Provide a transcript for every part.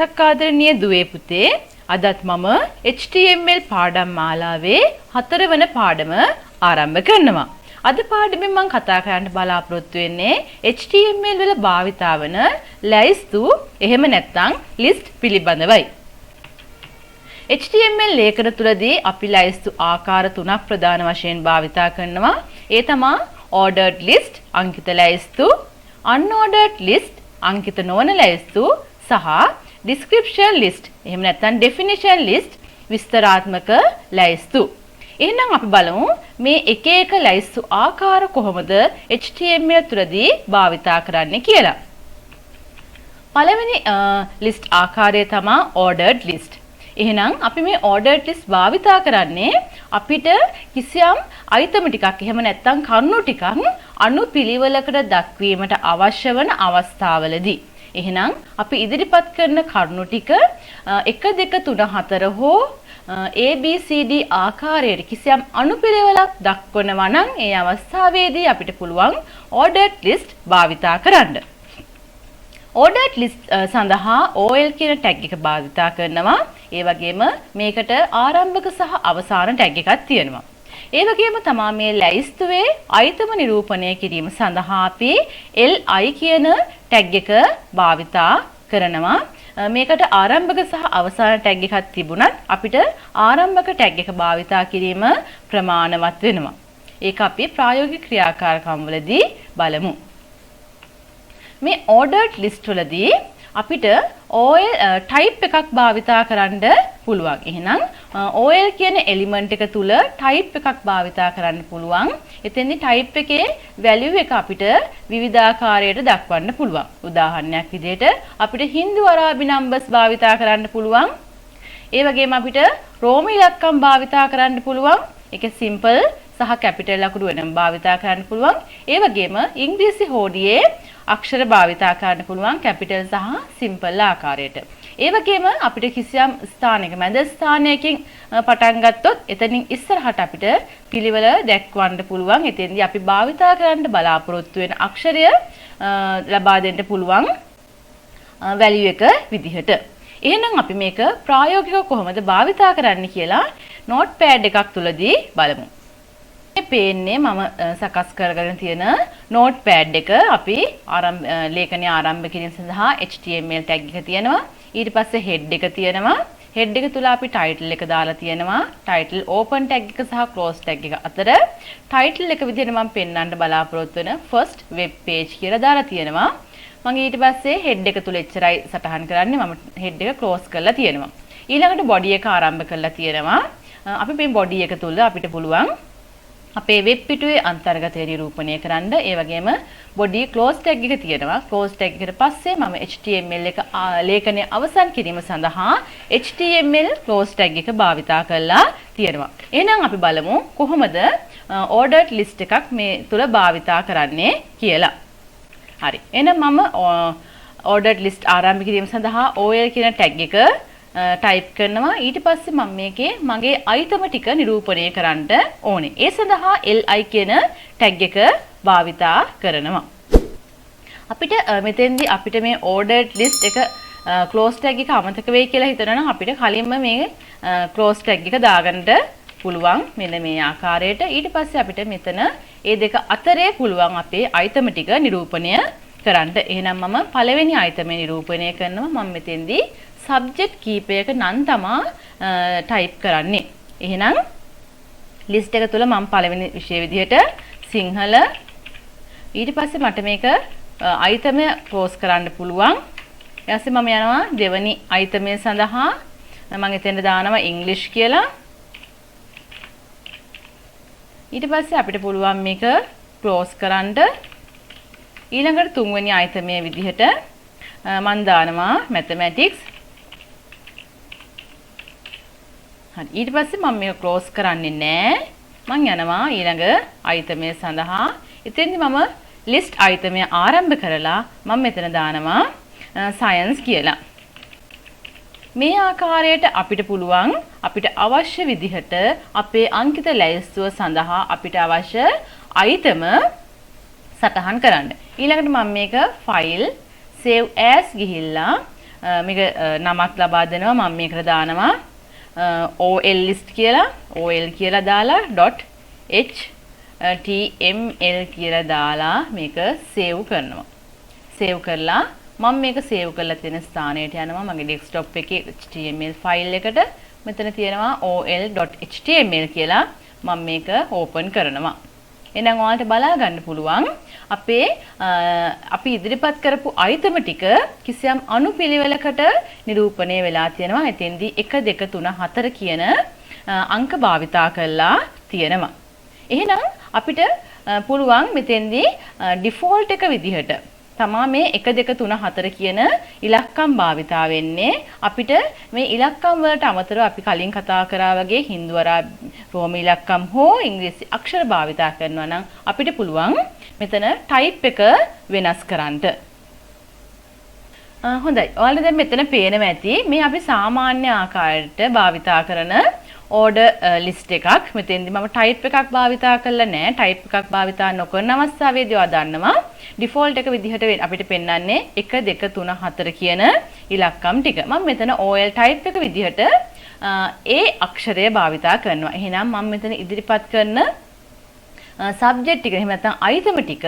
දවසක් ආදරණීය දුවේ පුතේ අදත් මම HTML පාඩම් මාලාවේ 4 වන පාඩම ආරම්භ කරනවා. අද පාඩමෙන් මම කතා කරන්න බලාපොරොත්තු වෙන්නේ HTML වල භාවිතා වන ලැයිස්තු එහෙම නැත්නම් ලිස්ට් පිළිබඳවයි. HTML ලේඛන තුලදී අපි ලැයිස්තු ආකාර තුනක් ප්‍රධාන වශයෙන් භාවිතා කරනවා. ඒ තමයි ordered list අංකිත ලැයිස්තු, unordered list අංකිත නොවන ලැයිස්තු සහ description list එහෙම නැත්නම් definition list විස්තරාත්මක ලැයිස්තු. එහෙනම් අපි බලමු මේ එක එක ලැයිස්තු ආකාර කොහොමද HTML තුලදී භාවිතා කරන්නේ කියලා. පළවෙනි list ආකාරය තමයි ordered list. එහෙනම් අපි මේ ordered list භාවිතා කරන්නේ අපිට කිසියම් item ටිකක් එහෙම නැත්නම් කරුණු ටිකක් අනුපිළිවෙලකට දක්වීමට අවශ්‍ය වන අවස්ථාවලදී. එහෙනම් අපි ඉදිරිපත් කරන කරුණු ටික 1 2 3 4 හෝ ABCD ආකාරයට කිසියම් අනුපිළිවෙලක් දක්වනවා නම් ඒ අවස්ථාවේදී අපිට පුළුවන් ordered list භාවිතා කරන්න. ordered list සඳහා OL කියන tag එක භාවිතා කරනවා. ඒ වගේම මේකට ආරම්භක සහ අවසාන tag එකක් තියෙනවා. ඒ වගේම තමයි මේ ලැයිස්තුවේ item නිරූපණය කිරීම සඳහා අපි LI කියන tag එක භාවිතා කරනවා. මේකට ආරම්භක සහ අවසාන tag එකක් තිබුණත් අපිට ආරම්භක tag එක භාවිතා කිරීම ප්‍රමාණවත් වෙනවා. ඒක අපි ප්‍රායෝගික ක්‍රියාකාරකම් වලදී බලමු. මේ ordered list වලදී අපිට OL type එකක් භාවිතා කරන්න පුළුවන්. එහෙනම් OL කියන element එක තුල type එකක් භාවිතා කරන්න පුළුවන්. එතෙන්දී type එකේ value එක අපිට විවිධාකාරයට දක්වන්න පුළුවන්. උදාහරණයක් විදිහට අපිට හින්දු අරාබි numbers භාවිතා කරන්න පුළුවන්. ඒ වගේම අපිට රෝම ඉලක්කම් භාවිතා කරන්න පුළුවන්. ඒක simple සහ capital ලකුණු වෙනම භාවිතා කරන්න පුළුවන්. ඒ වගේම ඉංග්‍රීසි හෝඩියේ අක්ෂර භාවිතා කරන්න පුළුවන් capital සහ simple ආකාරයට. ඒ වගේම අපිට කිසියම් ස්ථානයක මැද ස්ථානයකින් පටන් ගත්තොත් එතනින් ඉස්සරහට අපිට පිළිවෙල දැක්වන්න පුළුවන්. එතෙන්දී අපි භාවිතා කරන්න බලාපොරොත්තු වෙන අක්ෂරය ලබා දෙන්න පුළුවන් value එක විදිහට. එහෙනම් අපි මේක ප්‍රායෝගිකව කොහොමද භාවිතා කරන්න කියලා notepad එකක් තුලදී බලමු. මේ පේන්නේ මම සකස් කරගෙන තියෙන notepad එක අපි ලේඛනය ආරම්භ කිරීම සඳහා HTML tag එක තියෙනවා. ඊට පස්සේ head එක තියෙනවා. head එක තුල අපි title එක දාලා තියෙනවා. title open tag එක සහ close tag එක අතර title එක විදිහට මම පෙන්වන්න බලාපොරොත්තු වෙන first web page කියලා දාලා තියෙනවා. මම ඊට පස්සේ head එක තුල එච්චරයි සටහන් කරන්නේ. මම head එක close කරලා තියෙනවා. ඊළඟට body එක ආරම්භ කරලා තියෙනවා. අපි මේ body එක තුල අපිට පුළුවන් අපේ වෙබ් පිටුවේ අන්තර්ගතය නිරූපණය කරන්න. ඒ වගේම body close tag එක තියෙනවා. close tag එකට පස්සේ මම HTML එක ලේඛනය අවසන් කිරීම සඳහා HTML close tag එක භාවිතා කරලා තියෙනවා. එහෙනම් අපි බලමු කොහොමද ordered list එකක් මේ තුල භාවිතා කරන්නේ කියලා. හරි. එහෙනම් මම ordered list ආරම්භ කිරීම සඳහා OL කියන tag එක type කරනවා. ඊට පස්සේ මම මේකේ මගේ item ටික නිරූපණය කරන්න ඕනේ. ඒ සඳහා LI කියන tag එක භාවිතා කරනවා. අපිට මෙතෙන්දී අපිට මේ ordered list එක close tag එක අමතක වෙයි කියලා හිතනවා නම් අපිට කලින්ම මේ close tag එක දාගන්න පුළුවන්. මෙන්න මේ ආකාරයට. ඊට පස්සේ අපිට මෙතන මේ දෙක අතරේ පුළුවන් අපේ item ටික නිරූපණය කරන්න. එහෙනම් මම පළවෙනි item නිරූපණය කරනවා. මම මෙතෙන්දී subject කීපයක නම් තමා type කරන්නේ. එහෙනම් list එක තුල මම පළවෙනි විෂය විදිහට සිංහල. ඊට පස්සේ මට මේක item එක close කරන්න පුළුවන්. ඊට පස්සේ මම යනවා දෙවෙනි item එක සඳහා මම එතෙන්ට දානවා English කියලා. ඊට පස්සේ අපිට පුළුවන් මේක close කරන්න. ඊළඟට තුන්වෙනි item එක විදිහට මම දානවා mathematics. හරි. ඊට පස්සේ මම මේක close කරන්නේ නැහැ. මම යනවා ඊළඟ item එක සඳහා. එතෙන්දී මම list item එක ආරම්භ කරලා මම මෙතන දානවා science කියලා. මේ ආකාරයට අපිට පුළුවන් අපිට අවශ්‍ය විදිහට අපේ අංකිත ලැයිස්තුව සඳහා අපිට අවශ්‍ය item සටහන් කරන්න. ඊළඟට මම මේක file save as ගිහිල්ලා මේක නමක් ලබා දෙනවා. මම මේකට දානවා OL list කියලා. OL කියලා දාලා .html කියලා දාලා මේක save කරනවා. save කරලා මම මේක save කරලා තියෙන ස්ථානයට යනවා. මගේ desktop එකේ html file එකට මෙතන තියෙනවා ol.html කියලා. මම මේක open කරනවා. එහෙනම් ඔයාලට බලා ගන්න පුළුවන් අපි ඉදිරිපත් කරපු item ටික කිසියම් අනුපිළිවෙලකට නිරූපණය වෙලා තියෙනවා. එතෙන්දී 1 2 3 4 කියන අංක භාවිතා කරලා තියෙනවා. එහෙනම් අපිට පුළුවන් මෙතෙන්දී default එක විදිහට තමා මේ 1 2 3 4 කියන ඉලක්කම් භාවිතා වෙන්නේ. අපිට මේ ඉලක්කම් වලට අමතරව අපි කලින් කතා කරා වගේ හින්දු රෝම ඉලක්කම් හෝ ඉංග්‍රීසි අක්ෂර භාවිතා කරනවා නම් අපිට පුළුවන් මෙතන type එක වෙනස් කරන්න. හොඳයි. ඔයාලට දැන් මෙතන පේනවා ඇති මේ අපි සාමාන්‍ය ආකාරයට භාවිතා කරන order list එකක්. මෙතෙන්දි මම type එකක් භාවිතා කරලා නැහැ. type එකක් භාවිතා නොකරන අවස්ථාවේදී ඔයා දන්නවා default එක විදිහට අපිට පෙන්වන්නේ 1 2 3 4 කියන ඉලක්කම් ටික. මම මෙතන OL type එක විදිහට A අක්ෂරය භාවිතා කරනවා. එහෙනම් මම මෙතන ඉදිරිපත් කරන subject ටික එහෙම නැත්නම් item ටික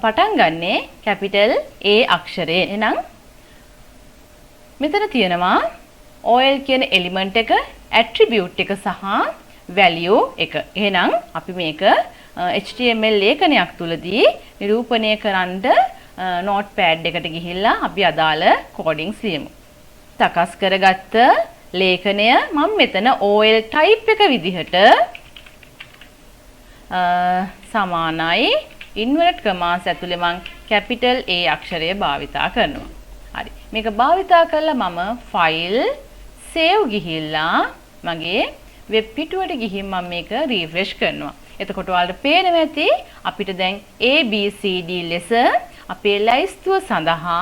පටන් ගන්නේ capital A අක්ෂරයෙන්. එහෙනම් මෙතන තියෙනවා OL කියන element එක, attribute එක සහ value එක. එහෙනම් අපි මේක HTML ලේඛනයක් තුලදී නිරූපණය කරන්න notepad එකට ගිහිල්ලා අපි අදාළ codeings ලියමු. සකස් කරගත්ත ලේඛනය මම මෙතන OL type එක විදිහට සමානයි inverted commas ඇතුලේ මම capital A අක්ෂරය භාවිතා කරනවා. හරි. මේක භාවිතා කරලා මම file save ගිහිල්ලා මගේ වෙබ් පිටුවට ගිහින් මම මේක refresh කරනවා. එතකොට ඔයාලට පේනවා ඇති අපිට දැන් A B C D ලෙස අපේ ලයිස්තුව සඳහා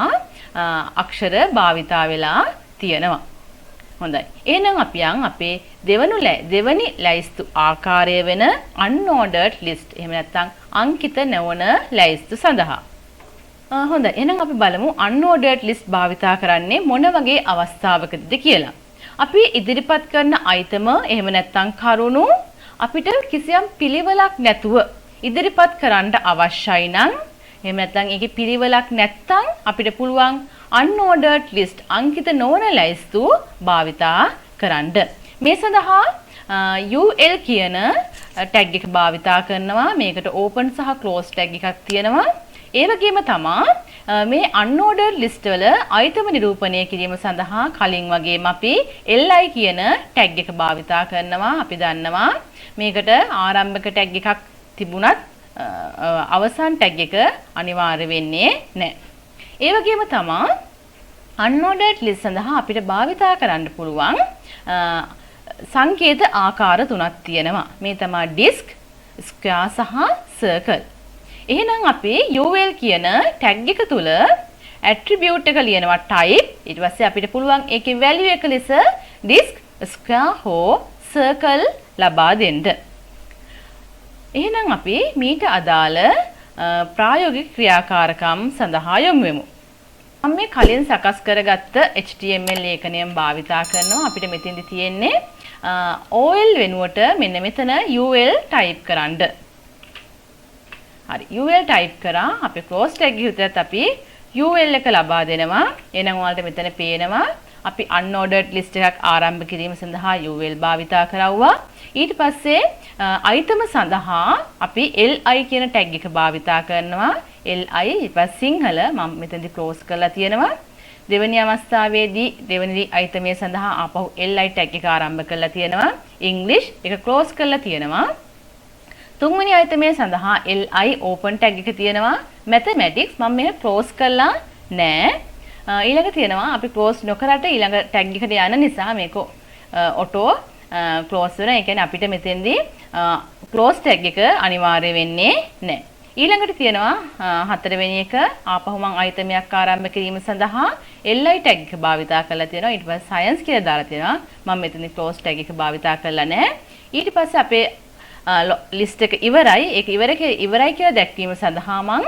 අක්ෂර භාවිතා වෙලා තියෙනවා. හොඳයි. එහෙනම් අපි අපේ දෙවනි ලයිස්තු ආකාරය වෙන unordered list එහෙම නැත්නම් අංකිත නොවන ලයිස්තු සඳහා. හොඳයි. එහෙනම් අපි බලමු unordered list භාවිතා කරන්නේ මොන වගේ අවස්ථාවකද කියලා. අපි ඉදිරිපත් කරන item එහෙම නැත්නම් කරුණු අපිට කිසියම් පිළිවෙලක් නැතුව ඉදිරිපත් කරන්න අවශ්‍යයි නම් එහෙම නැත්නම් ඒකේ පිළිවෙලක් නැත්නම් අපිට පුළුවන් unordered list අංකිත නොවන ලයිස්තු භාවිතා කරන්න. මේ සඳහා UL කියන tag එක භාවිතා කරනවා. මේකට open සහ close tag එකක් තියෙනවා. ඒ වගේම තමා මේ unordered list වල item නිරූපණය කිරීම සඳහා කලින් වගේම අපි li කියන tag එක භාවිතා කරනවා. අපි දන්නවා මේකට ආරම්භක tag එකක් තිබුණත් අවසන් tag එක අනිවාර්ය වෙන්නේ නැහැ. ඒ වගේම තමා unordered list සඳහා අපිට භාවිතා කරන්න පුළුවන් සංකේත ආකාර තුනක් තියෙනවා. මේ තමයි disk, square සහ circle. එහෙනම් අපි UL කියන tag එක තුල attribute එක ලියනවා type. ඊට පස්සේ අපිට පුළුවන් ඒකේ value එක ලෙස disk, square හෝ circle ලබා දෙන්න. එහෙනම් අපි මීට අදාළ ප්‍රායෝගික ක්‍රියාකාරකම් සඳහා යොමු වෙමු. මම මේ කලින් සකස් කරගත්ත HTML ලේඛනයම භාවිතා කරනවා. අපිට මෙතෙන්දි තියෙන්නේ OL වෙනුවට මෙන්න මෙතන UL type කරන්න. හරි. UL type කරා අපි close tag එකකට අපි UL එක ලබා දෙනවා. එහෙනම් ඔයාලට මෙතන පේනවා අපි unordered list එකක් ආරම්භ කිරීම සඳහා UL භාවිතා කරවුවා. ඊට පස්සේ item සඳහා අපි li කියන tag එක භාවිතා කරනවා. li ඊට පස්සේ සිංහල මම මෙතනදී close කරලා තියෙනවා. දෙවෙනි අවස්ථාවේදී දෙවෙනි item එක සඳහා ආපහු li tag එක ආරම්භ කරලා තියෙනවා. English එක close කරලා තියෙනවා. තුන්වෙනි item එක සඳහා li open tag එක තියෙනවා. mathematics මම මේක close කරලා නැහැ. ඊළඟ තියෙනවා අපි close නොකරට ඊළඟ tag එකට යන නිසා මේක auto close වෙනවා. ඒ කියන්නේ අපිට මෙතෙන්දී close tag එක අනිවාර්ය වෙන්නේ නැහැ. ඊළඟට තියෙනවා හතරවෙනි එක ආපහු මම item එකක් ආරම්භ කිරීම සඳහා li tag එක භාවිතා කරලා තියෙනවා. ඊට පස්සේ science කියලා දාලා තියෙනවා. මම මෙතනදී close tag එක භාවිතා කරලා නැහැ. ඊට පස්සේ අපේ list එක ඉවරයි. ඒක ඉවරයි කියලා දැක්වීම සඳහා මම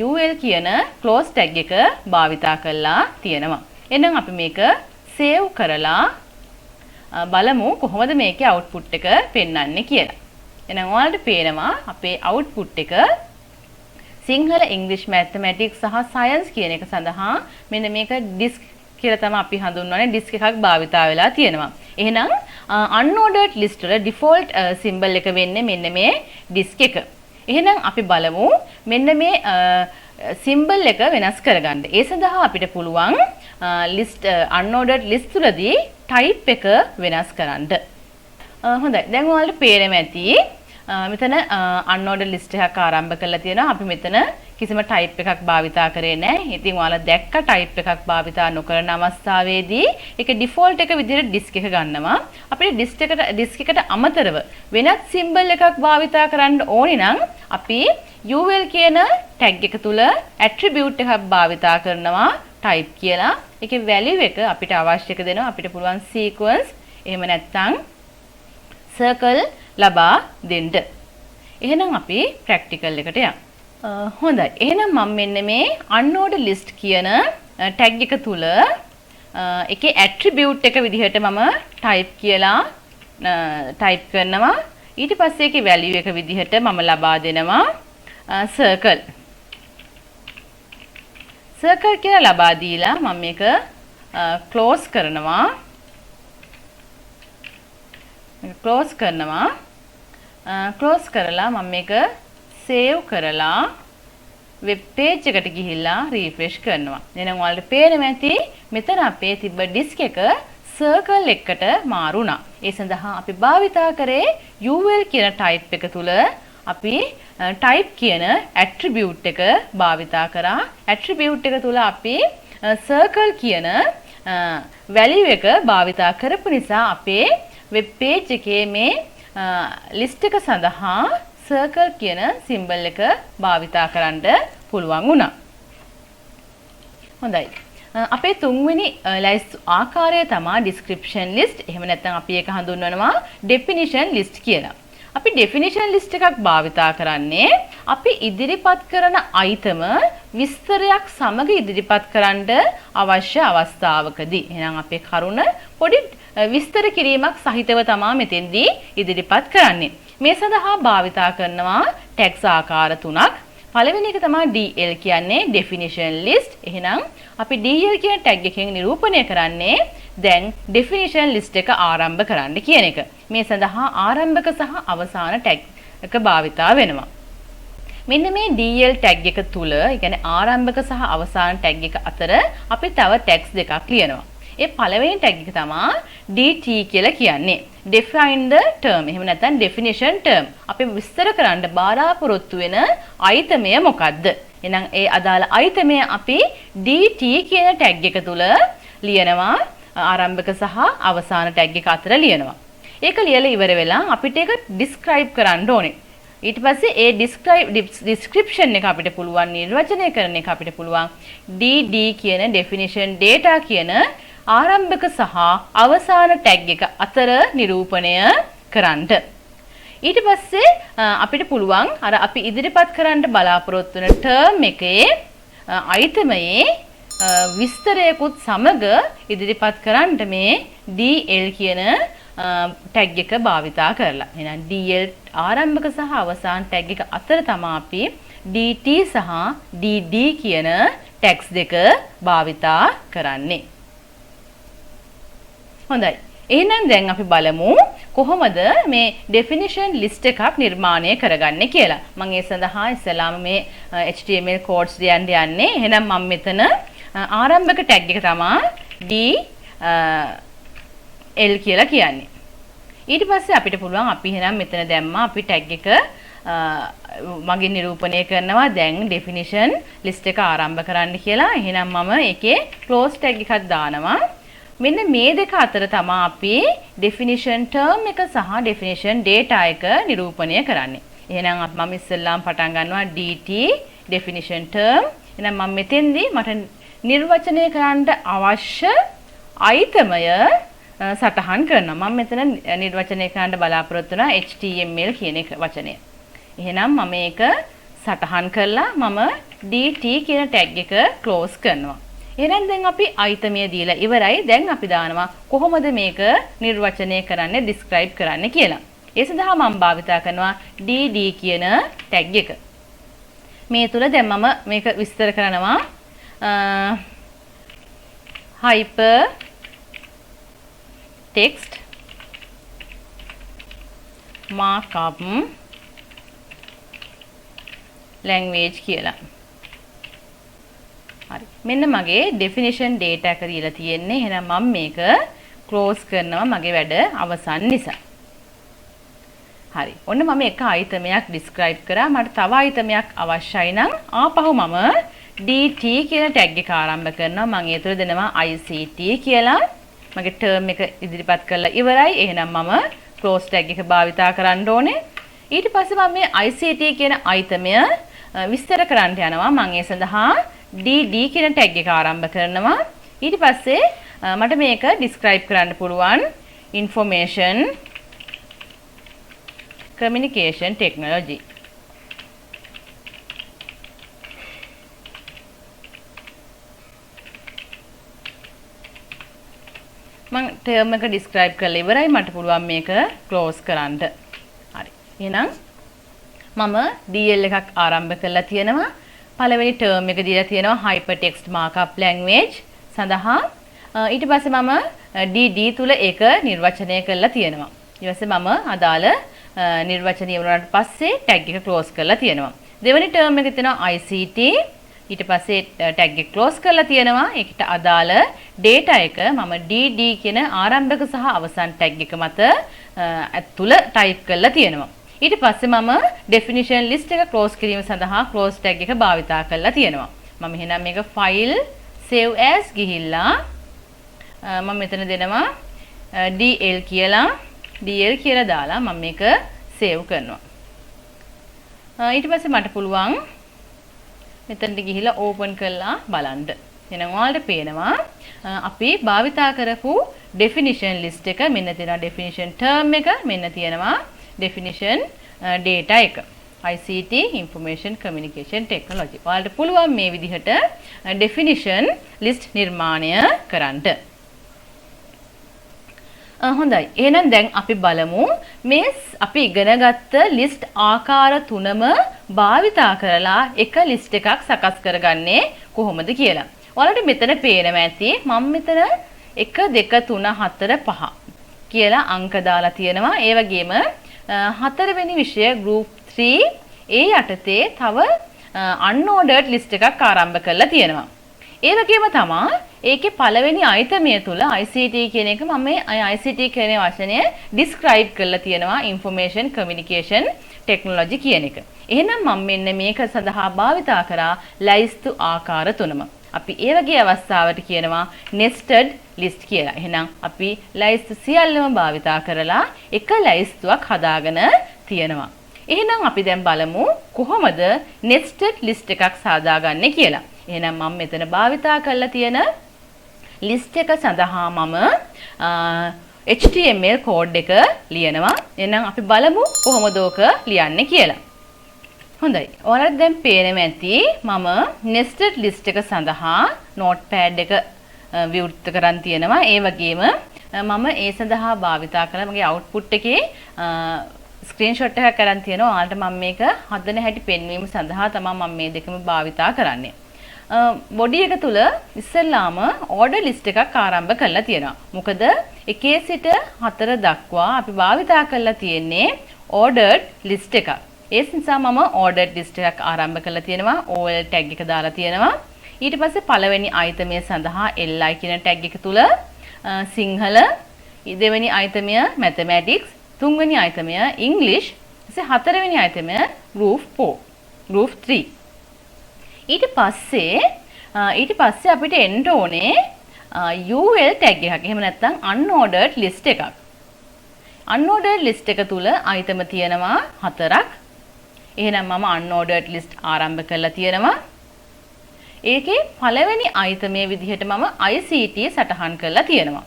UL කියන close tag එක භාවිතා කරලා තියෙනවා. එහෙනම් අපි මේක සේව් කරලා බලමු කොහොමද මේකේ අවුට්පුට් එක පෙන්වන්නේ කියලා. එහෙනම් ඔයාලට පේනවා අපේ අවුට්පුට් එක සිංහල, ඉංග්‍රීසි, මැත්තමැටික්ස් සහ සයන්ස් කියන එක සඳහා මෙන්න මේක ඩිස්ක් කියලා තමයි අපි හඳුන්වන්නේ. ඩිස්ක් එකක් භාවිතා වෙලා තියෙනවා. එහෙනම් unordered list වල default symbol එක වෙන්නේ මෙන්න මේ ඩිස්ක් එක. එහෙනම් අපි බලමු මෙන්න මේ symbol එක වෙනස් කරගන්න. ඒ සඳහා අපිට පුළුවන් list unordered list තුලදී type එක වෙනස් කරන්න. හොඳයි. දැන් ඔයාලට පේරෙම ඇති මෙතන unordered list එකක් ආරම්භ කරලා තියෙනවා. අපි මෙතන කිසිම type එකක් භාවිතා කරේ නැහැ. ඉතින් ඔයාලා දැක්ක type එකක් භාවිතා නොකරන අවස්ථාවේදී ඒක default එක විදිහට disk එක ගන්නවා. අපිට disk එකට අමතරව වෙනත් symbol එකක් භාවිතා කරන්න ඕනේ නම් අපි ul කියන tag එක තුල attribute එකක් භාවිතා කරනවා type කියලා. ඒකේ value එක අපිට අවශ්‍ය එක දෙනවා. අපිට පුළුවන් sequence එහෙම නැත්නම් circle ලබා දෙන්න. එහෙනම් අපි practical එකට යමු. හොඳයි. එහෙනම් මම මෙන්න මේ unordered list කියන tag එක තුල ඒකේ attribute එක විදිහට මම type කියලා type කරනවා. ඊට පස්සේ ඒකේ value එක විදිහට මම ලබා දෙනවා circle. circle කියලා ලබා දීලා මම මේක close කරනවා. close කරනවා. close කරලා මම මේක save කරලා web page එකට ගිහිල්ලා refresh කරනවා. එහෙනම් ඔයාලට පේනවා ඇති මෙතන අපේ තිබ්බ disk එක circle එකකට මාරුණා. ඒ සඳහා අපි භාවිතා කරේ ul කියන type එක තුල අපි type කියන attribute එක භාවිතා කරා. attribute එක තුල අපි circle කියන value එක භාවිතා කරපු නිසා අපේ web page එකේ මේ list එක සඳහා circle කියන symbol එක භාවිතා කරන්න පුළුවන් වුණා. හොඳයි. අපේ තුන්වෙනි ලයිස්ට් ආකාරය තමයි description list. එහෙම නැත්නම් අපි ඒක හඳුන්වනවා definition list කියලා. අපි definition list එකක් භාවිතා කරන්නේ අපි ඉදිරිපත් කරන item විස්තරයක් සමග ඉදිරිපත් කරන්න අවශ්‍ය අවස්ථාවකදී. එහෙනම් අපේ කරුණ පොඩි විස්තර කිරීමක් සහිතව තමයි මෙතෙන්දී ඉදිරිපත් කරන්නේ. මේ සඳහා භාවිතා කරනවා tags ආකාර තුනක්. පළවෙනි එක තමයි DL කියන්නේ definition list. එහෙනම් අපි DL කියන tag එකෙන් නිරූපණය කරන්නේ දැන් definition list එක ආරම්භ කරන්න කියන එක. මේ සඳහා ආරම්භක සහ අවසාන tag එක භාවිතා වෙනවා. මෙන්න මේ DL tag එක තුල, ඒ කියන්නේ ආරම්භක සහ අවසාන tag එක අතර අපි තව tags දෙකක් ලියනවා. ඒ පළවෙනි tag එක තමයි DT කියලා කියන්නේ. define the term. එහෙම නැත්නම් definition term. අපි විස්තර කරන්න බලාපොරොත්තු වෙන item එක මොකද්ද? එහෙනම් ඒ අදාළ item එක අපි DT කියන tag එක තුල ලියනවා. ආරම්භක සහ අවසාන tag එක අතර ලියනවා. ඒක ලියලා ඉවර වෙලා අපිට ඒක describe කරන්න ඕනේ. ඊට පස්සේ ඒ description එක අපිට පුළුවන් නිර්වචනය කරන එක අපිට පුළුවන් DD කියන definition data කියන ආරම්භක සහ අවසාන tag එක අතර නිරූපණය කරන්න. ඊට පස්සේ අපිට පුළුවන් අර අපි ඉදිරිපත් කරන්න බලාපොරොත්තු වෙන term එකේ item එකේ විස්තරයකුත් සමග ඉදිරිපත් කරන්න මේ DL කියන tag එක භාවිතා කරලා. එහෙනම් DL ආරම්භක සහ අවසාන tag එක අතර තමයි අපි DT සහ DD කියන tags දෙක භාවිතා කරන්නේ. හොඳයි. එහෙනම් දැන් අපි බලමු කොහොමද මේ definition list එකක් නිර්මාණය කරගන්නේ කියලා. මම ඒ සඳහා ඉස්සලාම මේ HTML codes ලියන්න යන්නේ. එහෙනම් මම මෙතන ආරම්භක tag එක තමයි DL කියලා කියන්නේ. ඊට පස්සේ අපිට පුළුවන් අපි එහෙනම් මෙතන දැම්මා අපි tag එක මගින් නිරූපණය කරනවා දැන් definition list එක ආරම්භ කරන්න කියලා. එහෙනම් මම ඒකේ close tag එකක් දානවා. මෙන්න මේ දෙක අතර තමයි අපි definition term එක සහ definition data එක නිරූපණය කරන්නේ. එහෙනම් මම ඉස්සෙල්ලාම පටන් ගන්නවා DT definition term. එහෙනම් මම මෙතෙන්දී මට නිර්වචනය කරන්න අවශ්‍ය item සටහන් කරනවා. මම මෙතන නිර්වචනය කරන්න බලාපොරොත්තු වෙනවා HTML කියන එක වචනය. එහෙනම් මම මේක සටහන් කරලා මම DT කියන tag එක close කරනවා. එහෙනම් දැන් අපි අයිතමය දීලා ඉවරයි. දැන් අපි දානවා කොහොමද මේක නිර්වචනය කරන්නේ, describe කරන්නේ කියලා. ඒ සඳහා මම භාවිතා කරනවා dd කියන tag එක. මේ තුල දැන් මම මේක විස්තර කරනවා hyper text markup language කියලා. හරි. මෙන්න මගේ definition data එක දීලා තියෙන්නේ. එහෙනම් මම මේක close කරනවා මගේ වැඩ අවසන් නිසා. හරි. ඔන්න මම එක අයිතමයක් describe කරා. මට තව අයිතමයක් අවශ්‍යයි නම් ආපහු මම dt කියන tag එක ආරම්භ කරනවා. මම ඒ තුල දෙනවා ICT කියලා. මගේ term එක ඉදිරිපත් කරලා ඉවරයි. එහෙනම් මම close tag එක භාවිතා කරන්න ඕනේ. ඊට පස්සේ මම මේ ICT කියන අයිතමය විස්තර කරන්න යනවා. මම ඒ සඳහා dd කියන tag එක ආරම්භ කරනවා. ඊට පස්සේ මට මේක describe කරන්න පුළුවන් information communication technology. මම term එක describe කරලා ඉවරයි. මට පුළුවන් මේක close කරන්න. හරි. එහෙනම් මම DL එකක් ආරම්භ කරලා තියෙනවා. පළවෙනි term එක දීලා තියෙනවා hypertext markup language සඳහා. ඊට පස්සේ මම DD තුල ඒක නිර්වචනය කරලා තියෙනවා. ඊට පස්සේ මම අදාළ නිර්වචනය වුණාට පස්සේ tag එක close කරලා තියෙනවා. දෙවෙනි term එක තියෙනවා ICT. ඊට පස්සේ tag එක close කරලා තියෙනවා. ඒකට අදාළ data එක මම DD කියන ආරම්භක සහ අවසන් tag එක මත ඇතුළ type කරලා තියෙනවා. ඊට පස්සේ මම definition list එක close කිරීම සඳහා close tag එක භාවිතා කරලා තියෙනවා. මම එහෙනම් මේක file save as ගිහිල්ලා මම මෙතන දෙනවා DL කියලා දාලා මම මේක save කරනවා. ඊට පස්සේ මට පුළුවන් මෙතනට ගිහිල්ලා open කරලා බලන්න. එහෙනම් ඔයාලට පේනවා අපි භාවිතා කරපු definition list එක මෙන්න තියෙනවා. definition term එක මෙන්න තියෙනවා. definition data එක. ICT information communication technology. ඔයාලට පුළුවන් මේ විදිහට definition list නිර්මාණය කරන්න. හොඳයි. එහෙනම් දැන් අපි බලමු මේ අපි ඉගෙනගත්ත list ආකාර තුනම භාවිතා කරලා එක list එකක් සකස් කරගන්නේ කොහොමද කියලා. ඔයාලට මෙතන පේනවා ඇති මම මෙතන 1 2 3 4 5 කියලා අංක දාලා තියෙනවා. ඒ වගේම හතරවෙනි විෂය group 3 ඒ යටතේ තව unordered list එකක් ආරම්භ කරලා තියෙනවා. ඒ වගේම තමයි ඒකේ පළවෙනි අයිතමය තුල ICT කියන එක මම මේ ICT කියන වචනය describe කරලා තියෙනවා information communication technology කියන එක. එහෙනම් මම මෙන්න මේක සඳහා භාවිතා කරා ලයිස්තු ආකාර තුනම. අපි ඒ වගේ අවස්ථාවට කියනවා nested list කියලා. එහෙනම් අපි ලයිස්තු සියල්ලම භාවිතා කරලා එක ලයිස්තුවක් හදාගෙන තියෙනවා. එහෙනම් අපි දැන් බලමු කොහොමද nested list එකක් සාදාගන්නේ කියලා. එහෙනම් මම මෙතන භාවිතා කරලා තියෙන list එක සඳහා මම HTML code එක ලියනවා. එහෙනම් අපි බලමු කොහොමද ඕක ලියන්නේ කියලා. හොඳයි. ඔයාලට දැන් පේනවා ඇති මම nested list එක සඳහා notepad එක විවෘත කරන් තියෙනවා. ඒ වගේම මම ඒ සඳහා භාවිතා කරන මගේ output එකේ screenshot එකක් කරන් තියෙනවා. ඔයාලට මම මේක හදන හැටි පෙන්වීම සඳහා තමයි මම මේ දෙකම භාවිතා කරන්නේ. body එක තුල ඉස්සෙල්ලාම order list එකක් ආරම්භ කරලා තියෙනවා. මොකද 1 සිට 4 දක්වා අපි භාවිතා කරලා තියෙන්නේ ordered list එකක්. ඒ නිසා මම ordered list එකක් ආරම්භ කරලා තියෙනවා. OL tag එක දාලා තියෙනවා. ඊට පස්සේ පළවෙනි අයිතමය සඳහා LI කියන tag එක තුල සිංහල, දෙවෙනි අයිතමය mathematics, තුන්වෙනි අයිතමය English, ඊට හතරවෙනි අයිතමය group 4, group 3. ඊට පස්සේ අපිට එන්න ඕනේ UL tag එකක්. එහෙම නැත්නම් unordered list එකක්. unordered list එක තුල අයිතම තියෙනවා 4ක්. එහෙනම් මම unordered list ආරම්භ කරලා තියෙනවා. ඒකේ පළවෙනි අයිතමේ විදිහට මම ICT සටහන් කරලා තියෙනවා.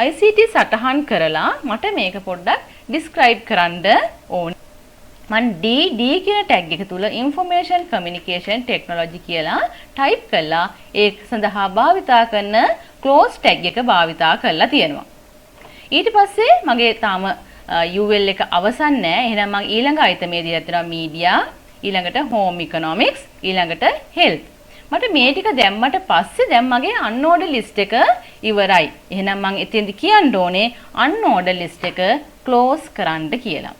ICT සටහන් කරලා මට මේක පොඩ්ඩක් describe කරන්න ඕනේ. මම D කියන ටැග් එක තුල information communication technology කියලා ටයිප් කළා. ඒක සඳහා භාවිතා කරන close tag එක භාවිතා කරලා තියෙනවා. ඊට පස්සේ මගේ තාම UL එක අවසන් නැහැ. එහෙනම් මම ඊළඟ අයිතමේ දීලා තියෙනවා media, ඊළඟට home economics, ඊළඟට health. මට මේ ටික දැම්මට පස්සේ දැන් මගේ unordered list එක ඉවරයි. එහෙනම් මම එතෙන්දි කියන්න ඕනේ unordered list එක close කරන්න කියලා.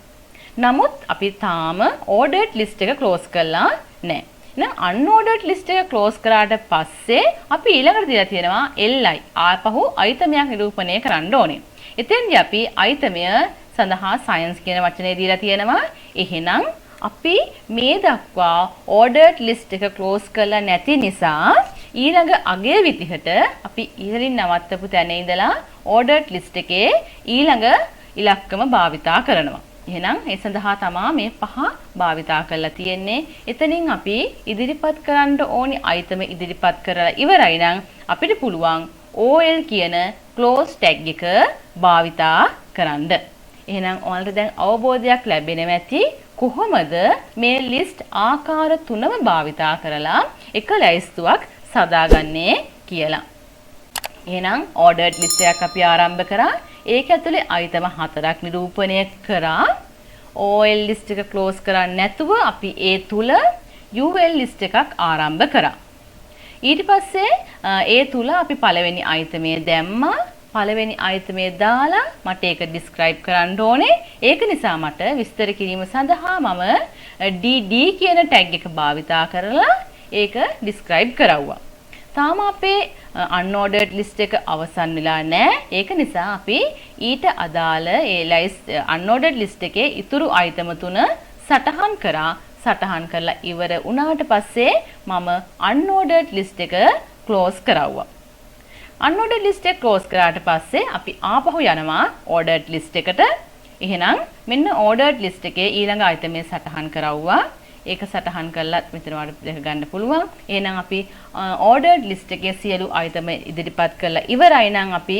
නමුත් අපි තාම ordered list එක close කරලා නැහැ. එහෙනම් unordered list එක close කරාට පස්සේ අපි ඊළඟට දීලා තියෙනවා LI. ආපහු අයිතමයක් නිරූපණය කරන්න ඕනේ. එතෙන්දී අපි අයිතමය සඳහා science කියන වචනේ දීලා තියෙනවා. එහෙනම් අපි මේ දක්වා ordered list එක close කරලා නැති නිසා ඊළඟ අගය විදිහට අපි ඉහළින් නවත්තපු තැන ඉඳලා ordered list එකේ ඊළඟ ඉලක්කම භාවිතා කරනවා. එහෙනම් ඒ සඳහා තමයි මේ පහ භාවිතා කරලා තියෙන්නේ. එතනින් අපි ඉදිරිපත් කරන්න ඕනි අයිතම ඉදිරිපත් කරලා ඉවරයි නම් අපිට පුළුවන් OL කියන close tag එක භාවිතා කරන්න. එහෙනම් ඔයාලට දැන් අවබෝධයක් ලැබෙනවා ඇති කොහොමද මේ ලිස්ට් ආකාර තුනම භාවිතා කරලා එක ලැයිස්තුවක් සදාගන්නේ කියලා. එහෙනම් ordered list එකක් අපි ආරම්භ කරා. ඒක ඇතුලේ අයිතම 4ක් නිරූපණය කරා. OL list එක close කරන්නේ නැතුව අපි ඒ තුල UL list එකක් ආරම්භ කරා. ඊට පස්සේ ඒ තුල අපි පළවෙනි අයිතමේ දැම්මා. පළවෙනි අයිතමේ දාලා මට ඒක describe කරන්න ඕනේ. ඒක නිසා මට විස්තර කිරීම සඳහා මම DD කියන tag එක භාවිතා කරලා ඒක describe කරවුවා. තාම අපේ unordered list එක අවසන් වෙලා නැහැ. ඒක නිසා අපි ඊට අදාළ ඒ unordered list එකේ ඉතුරු item තුන සටහන් කරා. සටහන් කරලා ඉවර වුණාට පස්සේ මම unordered list එක close කරවුවා. unordered list එක close කරාට පස්සේ අපි ආපහු යනවා ordered list එකට. එහෙනම් මෙන්න ordered list එකේ ඊළඟ item එක සටහන් කරවුවා. ඒක සටහන් කරලා මෙතන වල දෙක ගන්න පුළුවන්. එහෙනම් අපි ordered list එකේ සියලු item ඉදිරිපත් කරලා ඉවරයි නම් අපි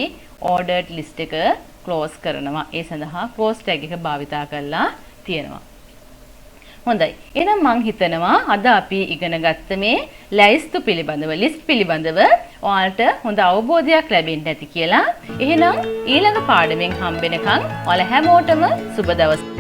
ordered list එක close කරනවා. ඒ සඳහා close tag එක භාවිතා කරලා තියෙනවා. හොඳයි. එහෙනම් මම හිතනවා අද අපි ඉගෙන ගත්ත මේ ලැයිස්තු පිළිබඳව list පිළිබඳව ඔයාලට හොඳ අවබෝධයක් ලැබෙන්න ඇති කියලා. එහෙනම් ඊළඟ පාඩමෙන් හම්බෙනකන් ඔයාලා හැමෝටම සුබ දවසක්.